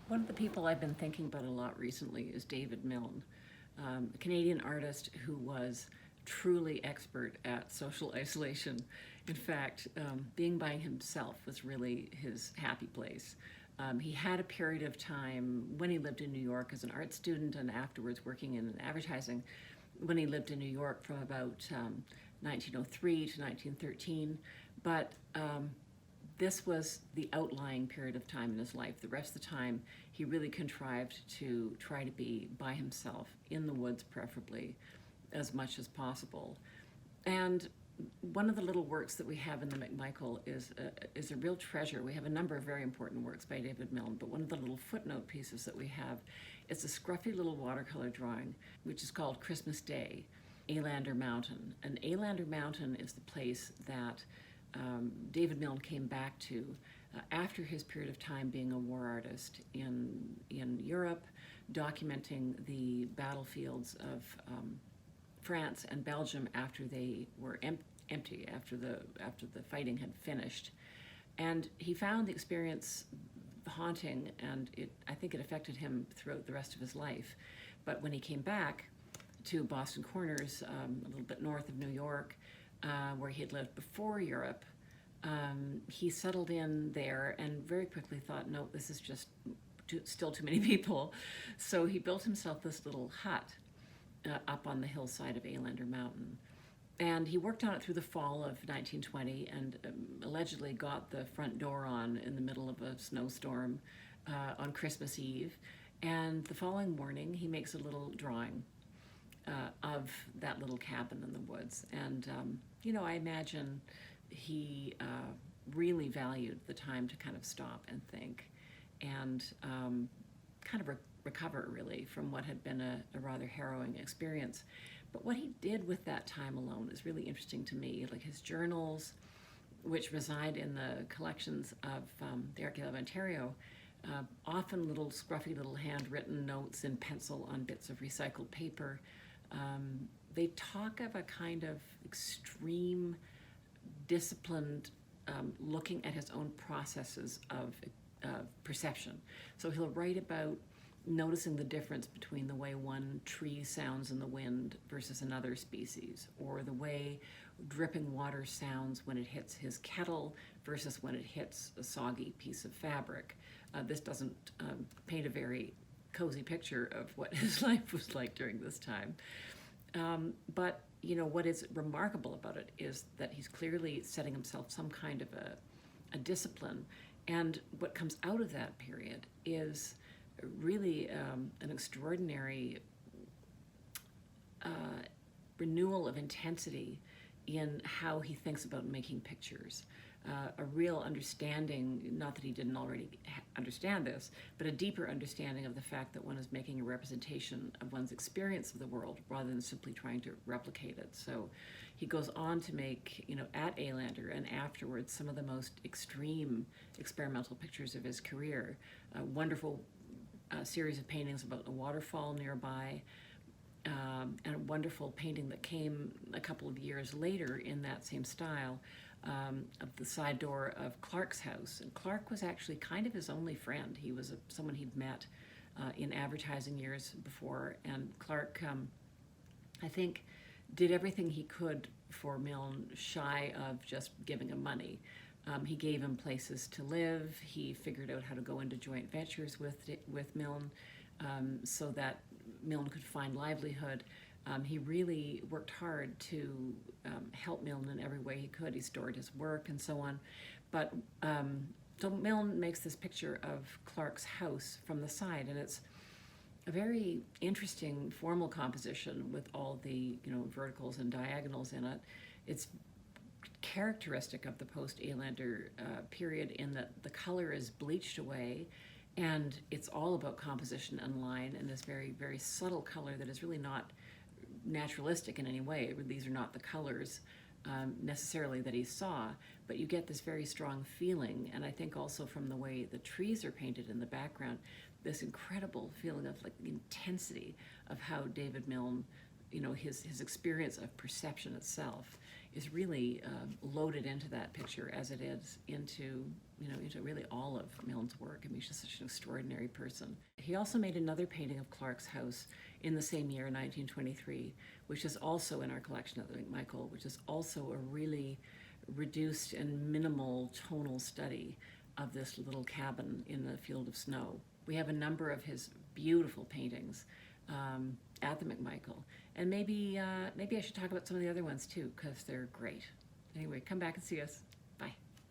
One of the people I've been thinking about a lot recently is David Milne, a Canadian artist who was truly expert at social isolation. In fact, being by himself was really his happy place. He had a period of time when he lived in New York as an art student and afterwards working in advertising, when he lived in New York from about 1903 to 1913. But this was the outlying period of time in his life. The rest of the time, he really contrived to try to be by himself, in the woods preferably, as much as possible. And one of the little works that we have in the McMichael is a real treasure. We have a number of very important works by David Milne, but one of the little footnote pieces that we have is a scruffy little watercolor drawing, which is called Christmas Day, Alander Mountain. And Alander Mountain is the place that David Milne came back to after his period of time being a war artist in Europe, documenting the battlefields of France and Belgium after they were empty, after the fighting had finished. And he found the experience haunting, and I think it affected him throughout the rest of his life. But when he came back to Boston Corners, a little bit north of New York, where he had lived before Europe, he settled in there and very quickly thought, no, this is just still too many people. So he built himself this little hut up on the hillside of Alander Mountain. And he worked on it through the fall of 1920 and allegedly got the front door on in the middle of a snowstorm on Christmas Eve. And the following morning, he makes a little drawing of that little cabin in the woods. And, I imagine he really valued the time to kind of stop and think and kind of recover, really, from what had been a rather harrowing experience. But what he did with that time alone is really interesting to me. Like his journals, which reside in the collections of the Archive of Ontario, often little scruffy little handwritten notes in pencil on bits of recycled paper. They talk of a kind of extreme, disciplined looking at his own processes of perception. So he'll write about noticing the difference between the way one tree sounds in the wind versus another species, or the way dripping water sounds when it hits his kettle versus when it hits a soggy piece of fabric. This doesn't paint a very cozy picture of what his life was like during this time. But what is remarkable about it is that he's clearly setting himself some kind of a discipline. And what comes out of that period is really an extraordinary renewal of intensity in how he thinks about making pictures. A real understanding, not that he didn't already understand this, but a deeper understanding of the fact that one is making a representation of one's experience of the world rather than simply trying to replicate it. So he goes on to make, at Alander and afterwards, some of the most extreme experimental pictures of his career. A wonderful series of paintings about a waterfall nearby, and a wonderful painting that came a couple of years later in that same style, of the side door of Clark's house. And Clark was actually kind of his only friend. He was someone he'd met in advertising years before, and Clark, I think, did everything he could for Milne, shy of just giving him money. He gave him places to live. He figured out how to go into joint ventures with Milne, so that Milne could find livelihood. He really worked hard to help Milne in every way he could. He stored his work and so on. But so Milne makes this picture of Clark's house from the side, and it's a very interesting formal composition with all the verticals and diagonals in it. It's characteristic of the post-Alander period in that the color is bleached away, and it's all about composition and line, and this very, very subtle color that is really not naturalistic in any way. These are not the colors necessarily that he saw, but you get this very strong feeling, and I think also from the way the trees are painted in the background, this incredible feeling of like the intensity of how David Milne, his experience of perception itself is really loaded into that picture as it is into into really all of Milne's work. I mean, he's just such an extraordinary person. He also made another painting of Clark's house in the same year, 1923, which is also in our collection at the McMichael, which is also a really reduced and minimal tonal study of this little cabin in the field of snow. We have a number of his beautiful paintings at the McMichael, and maybe I should talk about some of the other ones too, because they're great. Anyway, come back and see us.